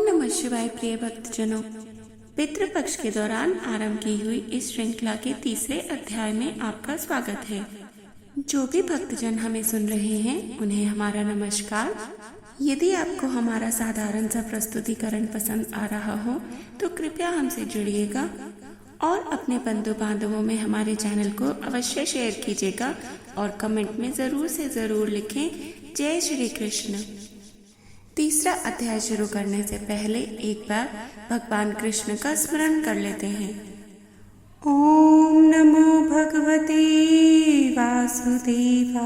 नमः शिवाय। प्रिय भक्तजनों, पितृपक्ष के दौरान आरंभ की हुई इस श्रृंखला के तीसरे अध्याय में आपका स्वागत है। जो भी भक्तजन हमें सुन रहे हैं उन्हें हमारा नमस्कार। यदि आपको हमारा साधारण सा प्रस्तुतिकरण पसंद आ रहा हो तो कृपया हमसे जुड़िएगा और अपने बंधु बांधवों में हमारे चैनल को अवश्य शेयर कीजिएगा और कमेंट में जरूर से जरूर लिखें जय श्री कृष्ण। तीसरा अध्याय शुरू करने से पहले एक बार भगवान कृष्ण का स्मरण कर लेते हैं। ओम नमो भगवते वासुदेवाय।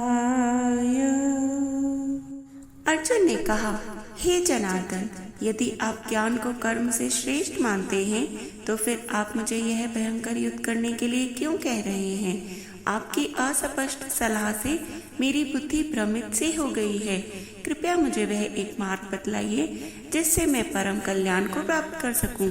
अर्जुन ने कहा, हे जनार्दन, यदि आप ज्ञान को कर्म से श्रेष्ठ मानते हैं तो फिर आप मुझे यह भयंकर युद्ध करने के लिए क्यों कह रहे हैं? आपकी अस्पष्ट सलाह से मेरी बुद्धि भ्रमित सी हो गई है। कृपया मुझे वह एक मार्ग बतलाइए जिससे मैं परम कल्याण को प्राप्त कर सकूं।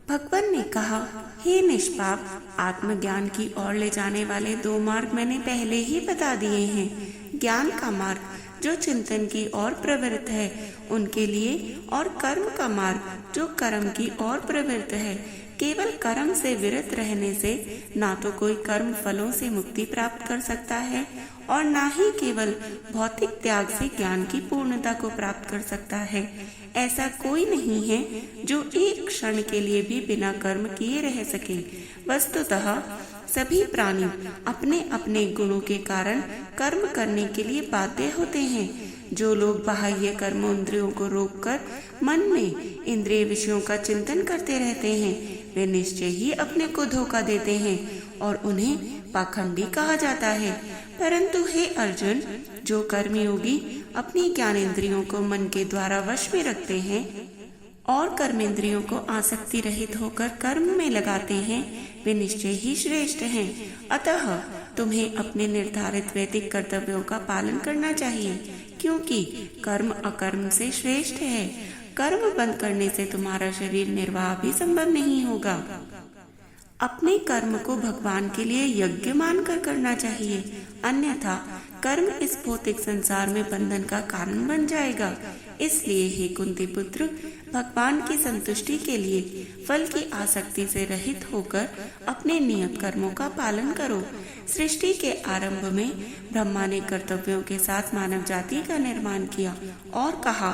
भगवान ने कहा, हे निष्पाप, आत्मज्ञान की ओर ले जाने वाले दो मार्ग मैंने पहले ही बता दिए हैं। ज्ञान का मार्ग जो चिंतन की ओर प्रवृत्त है उनके लिए, और कर्म का मार्ग जो कर्म की ओर प्रवृत्त है। केवल कर्म से विरत रहने से ना तो कोई कर्म फलों से मुक्ति प्राप्त कर सकता है और ना ही केवल भौतिक त्याग से ज्ञान की पूर्णता को प्राप्त कर सकता है। ऐसा कोई नहीं है जो एक क्षण के लिए भी बिना कर्म किए रह सके। वस्तुतः सभी प्राणी अपने अपने गुणों के कारण कर्म करने के लिए बाध्य होते हैं। जो लोग बाह्य कर्मेंद्रियों को रोककर मन में इंद्रिय विषयों का चिंतन करते रहते हैं वे निश्चय ही अपने को धोखा देते हैं और उन्हें पाखंडी कहा जाता है। परंतु हे अर्जुन, जो कर्मयोगी अपनी ज्ञानेंद्रियों को मन के द्वारा वश में रखते हैं और कर्मेंद्रियों को आसक्ति रहित होकर कर्म में लगाते हैं वे निश्चय ही श्रेष्ठ हैं। अतः तुम्हें अपने निर्धारित वैदिक कर्तव्यों का पालन करना चाहिए, क्योंकि कर्म अकर्म से श्रेष्ठ है। कर्म बंद करने से तुम्हारा शरीर निर्वाह भी संभव नहीं होगा। अपने कर्म को भगवान के लिए यज्ञ मानकर करना चाहिए, अन्यथा कर्म इस भौतिक संसार में बंधन का कारण बन जाएगा। इसलिए हे कुंती पुत्र, भगवान की संतुष्टि के लिए फल की आसक्ति से रहित होकर अपने नियत कर्मों का पालन करो। सृष्टि के आरंभ में ब्रह्मा ने कर्तव्यों के साथ मानव जाति का निर्माण किया और कहा,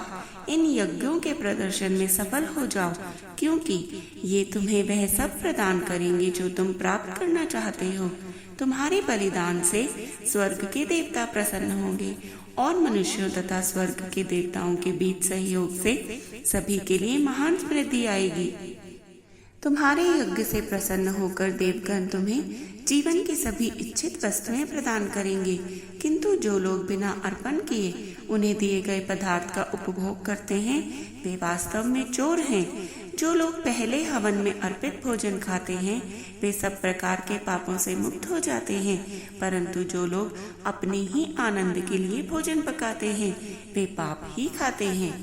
इन यज्ञों के प्रदर्शन में सफल हो जाओ, क्योंकि ये तुम्हें वह सब प्रदान करेंगे जो तुम प्राप्त करना चाहते हो। तुम्हारे बलिदान से स्वर्ग के देवता प्रसन्न होंगे और मनुष्यों तथा स्वर्ग के देवताओं के बीच सहयोग से सभी के लिए महान समृद्धि आएगी। तुम्हारे यज्ञ से प्रसन्न होकर देवगण तुम्हें जीवन की सभी इच्छित वस्तुएं प्रदान करेंगे, किंतु जो लोग बिना अर्पण किए उन्हें दिए गए पदार्थ का उपभोग करते हैं वे वास्तव में चोर हैं। जो लोग पहले हवन में अर्पित भोजन खाते हैं वे सब प्रकार के पापों से मुक्त हो जाते हैं, परंतु जो लोग अपने ही आनंद के लिए भोजन पकाते हैं वे पाप ही खाते हैं।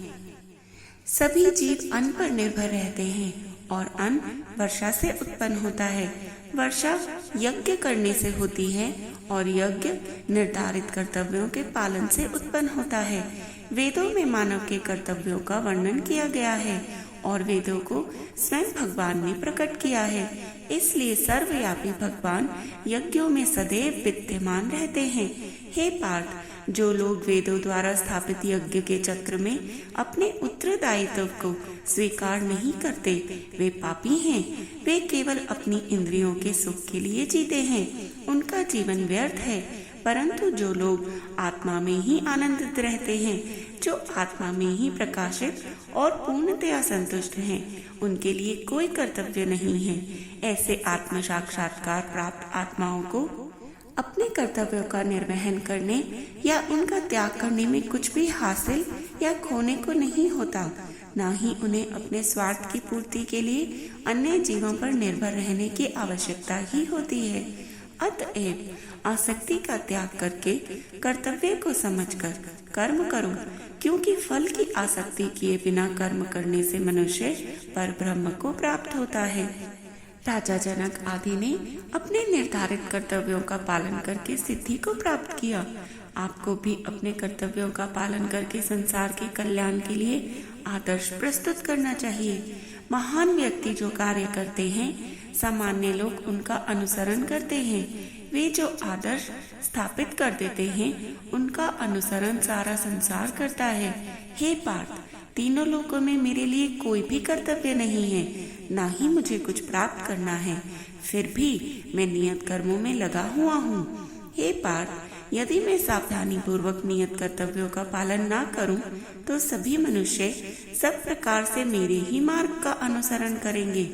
सभी जीव अन्न पर निर्भर रहते हैं और अन्न वर्षा से उत्पन्न होता है। वर्षा यज्ञ करने से होती है और यज्ञ निर्धारित कर्तव्यों के पालन से उत्पन्न होता है। वेदों में मानव के कर्तव्यों का वर्णन किया गया है और वेदों को स्वयं भगवान ने प्रकट किया है। इसलिए सर्वव्यापी भगवान यज्ञों में सदैव विद्यमान रहते हैं। हे पार्थ, जो लोग वेदों द्वारा स्थापित यज्ञ के चक्र में अपने उत्तरदायित्व को स्वीकार नहीं करते वे पापी हैं। वे केवल अपनी इंद्रियों के सुख के लिए जीते हैं, उनका जीवन व्यर्थ है। परंतु जो लोग आत्मा में ही आनंदित रहते हैं, जो आत्मा में ही प्रकाशित और पूर्णतया संतुष्ट हैं, उनके लिए कोई कर्तव्य नहीं है। ऐसे आत्म साक्षात्कार प्राप्त आत्माओं को अपने कर्तव्यों का निर्वहन करने या उनका त्याग करने में कुछ भी हासिल या खोने को नहीं होता, ना ही उन्हें अपने स्वार्थ की पूर्ति के लिए अन्य जीवों पर निर्भर रहने की आवश्यकता ही होती है। अतएव आसक्ति का त्याग करके कर्तव्य को समझकर कर्म करो, क्योंकि फल की आसक्ति किए बिना कर्म करने से मनुष्य पर ब्रह्म को प्राप्त होता है। राजा जनक आदि ने अपने निर्धारित कर्तव्यों का पालन करके सिद्धि को प्राप्त किया। आपको भी अपने कर्तव्यों का पालन करके संसार के कल्याण के लिए आदर्श प्रस्तुत करना चाहिए। महान व्यक्ति जो कार्य करते हैं, सामान्य लोग उनका अनुसरण करते हैं। वे जो आदर्श स्थापित कर देते हैं, उनका अनुसरण सारा संसार करता है। हे पार्थ, तीनों लोकों में मेरे लिए कोई भी कर्तव्य नहीं है, ना ही मुझे कुछ प्राप्त करना है, फिर भी मैं नियत कर्मों में लगा हुआ हूँ। हे पार्थ, यदि मैं सावधानी पूर्वक नियत कर्तव्यों का पालन ना करूं, तो सभी मनुष्य सब प्रकार से मेरे ही मार्ग का अनुसरण करेंगे।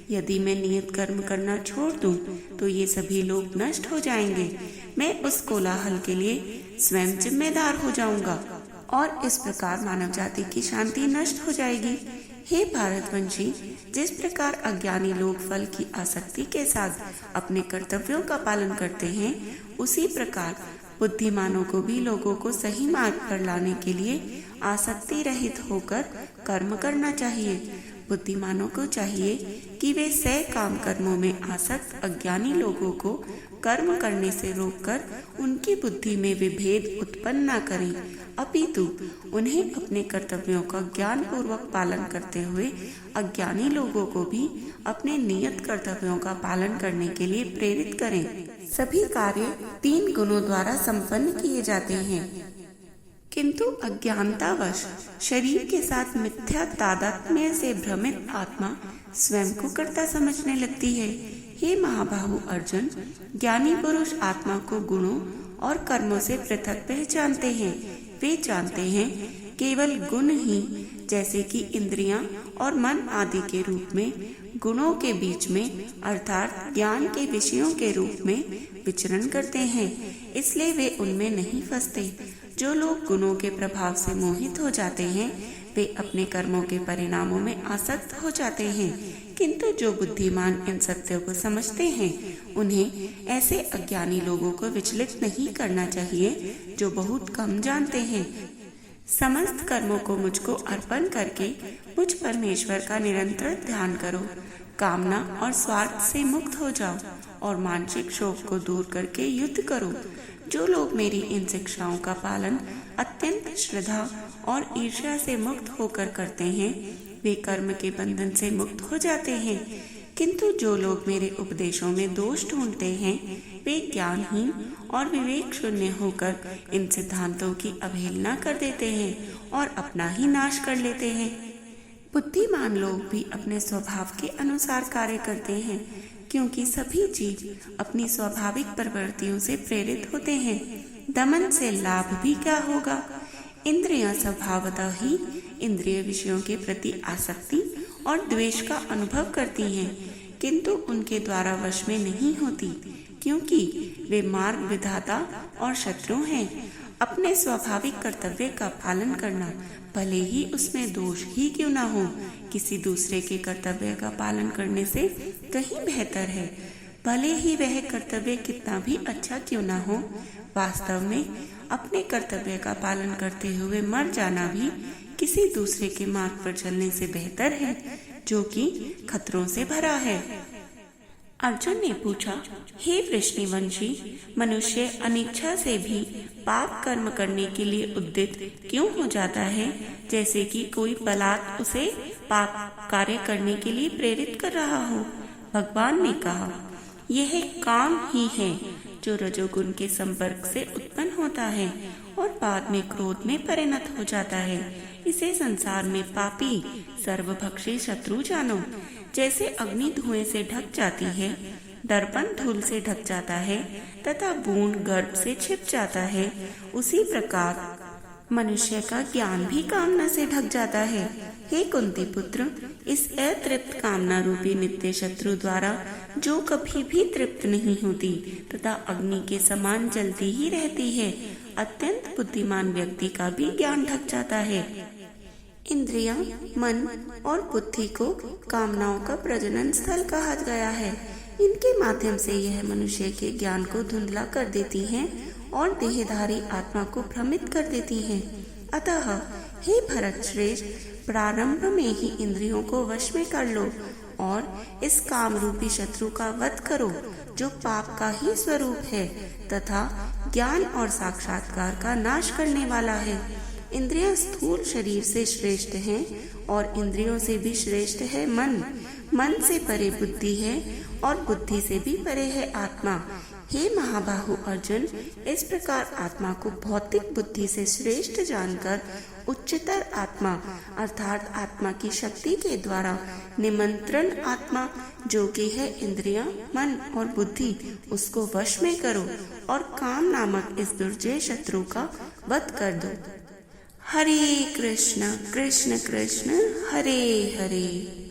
यदि मैं नियत कर्म करना छोड़ दूं, तो ये सभी लोग नष्ट हो जाएंगे। मैं उस कोलाहल के लिए स्वयं जिम्मेदार हो जाऊंगा और इस प्रकार मानव जाति की शांति नष्ट हो जाएगी। हे भारतवंशी, जिस प्रकार अज्ञानी लोग फल की आसक्ति के साथ अपने कर्तव्यों का पालन करते हैं, उसी प्रकार बुद्धिमानों को भी लोगों को सही मार्ग पर लाने के लिए आसक्ति रहित होकर कर्म करना चाहिए। बुद्धिमानों को चाहिए कि वे सह काम कर्मों में आसक्त अज्ञानी लोगों को कर्म करने से रोककर उनकी बुद्धि में विभेद उत्पन्न न करें, अपितु उन्हें अपने कर्तव्यों का ज्ञान पूर्वक पालन करते हुए अज्ञानी लोगों को भी अपने नियत कर्तव्यों का पालन करने के लिए प्रेरित करें। सभी कार्य 3 गुणों द्वारा संपन्न किए जाते हैं, किंतु अज्ञानतावश शरीर के साथ मिथ्या तादात्म्य से भ्रमित आत्मा स्वयं को कर्ता समझने लगती है। हे महाबाहु अर्जुन, ज्ञानी पुरुष आत्मा को गुणों और कर्मों से पृथक पहचानते हैं। वे जानते हैं केवल गुण ही, जैसे कि इंद्रियां और मन आदि के रूप में गुणों के बीच में अर्थात ज्ञान के विषयों के रूप में विचरण करते हैं, इसलिए वे उनमें नहीं फंसते। जो लोग गुणों के प्रभाव से मोहित हो जाते हैं, वे अपने कर्मों के परिणामों में आसक्त हो जाते हैं, किंतु जो बुद्धिमान इन सत्यों को समझते हैं, उन्हें ऐसे अज्ञानी लोगों को विचलित नहीं करना चाहिए जो बहुत कम जानते हैं। समस्त कर्मों को मुझको अर्पण करके मुझ परमेश्वर का निरंतर ध्यान करो। कामना और स्वार्थ से मुक्त हो जाओ और मानसिक शोक को दूर करके युद्ध करो। जो लोग मेरी इन शिक्षाओं का पालन अत्यंत श्रद्धा और ईर्ष्या से मुक्त होकर करते हैं, वे कर्म के बंधन से मुक्त हो जाते हैं, किंतु जो लोग मेरे उपदेशों में दोष ढूंढते हैं, वे ज्ञानहीन और विवेक शून्य होकर इन सिद्धांतों की अवहेलना कर देते हैं और अपना ही नाश कर लेते हैं। बुद्धिमान लोग भी अपने स्वभाव के अनुसार कार्य करते हैं, क्योंकि सभी जीव अपनी स्वाभाविक प्रवृत्तियों से प्रेरित होते हैं। दमन से लाभ भी क्या होगा? इंद्रियां स्वभावतः ही इंद्रिय विषयों के प्रति आसक्ति और द्वेष का अनुभव करती हैं, किंतु उनके द्वारा वश में नहीं होती, क्योंकि वे मार्ग विधाता और शत्रु हैं। अपने स्वाभाविक कर्तव्य का पालन करना, भले ही उसमें दोष ही क्यों ना हो, किसी दूसरे के कर्तव्य का पालन करने से कहीं बेहतर है। भले ही वह कर्तव्य कितना भी अच्छा क्यों ना हो, वास्तव में अपने कर्तव्य का पालन करते हुए मर जाना भी किसी दूसरे के मार्ग पर चलने से बेहतर है, जो कि खतरों से भरा है। अर्जुन ने पूछा, हे वृष्णिवंशी, मनुष्य अनिच्छा से भी पाप कर्म करने के लिए उद्यत क्यों हो जाता है, जैसे कि कोई बलात् उसे पाप कार्य करने के लिए प्रेरित कर रहा हो? भगवान ने कहा, यह काम ही है जो रजोगुण के संपर्क से उत्पन्न होता है और बाद में क्रोध में परिणत हो जाता है। इसे संसार में पापी सर्वभक्षी शत्रु जानो। जैसे अग्नि धुएं से ढक जाती है, दर्पण धूल से ढक जाता है तथा बूंद गर्भ से छिप जाता है, उसी प्रकार मनुष्य का ज्ञान भी कामना से ढक जाता है। हे कुंती पुत्र, इस अतृप्त कामना रूपी नित्य शत्रु द्वारा जो कभी भी तृप्त नहीं होती तथा अग्नि के समान जलती ही रहती है, अत्यंत बुद्धिमान व्यक्ति का भी ज्ञान ढक जाता है। इंद्रियां, मन और बुद्धि को कामनाओं का प्रजनन स्थल कहा गया है। इनके माध्यम से यह मनुष्य के ज्ञान को धुंधला कर देती हैं और देहधारी आत्मा को भ्रमित कर देती हैं। अतः हे भरत श्रेष्ठ, प्रारंभ में ही इंद्रियों को वश में कर लो और इस काम रूपी शत्रु का वध करो, जो पाप का ही स्वरूप है तथा ज्ञान और साक्षात्कार का नाश करने वाला है। इंद्रियां स्थूल शरीर से श्रेष्ठ हैं और इंद्रियों से भी श्रेष्ठ है मन। मन से परे बुद्धि है और बुद्धि से भी परे है आत्मा। हे महाबाहु अर्जुन, इस प्रकार आत्मा को भौतिक बुद्धि से श्रेष्ठ जानकर उच्चतर आत्मा अर्थात आत्मा की शक्ति के द्वारा निमंत्रण आत्मा जो कि है इंद्रियां, मन और बुद्धि, उसको वश में करो और काम नामक इस दुर्जय शत्रु का वध कर दो। हरे कृष्ण कृष्ण कृष्ण हरे हरे।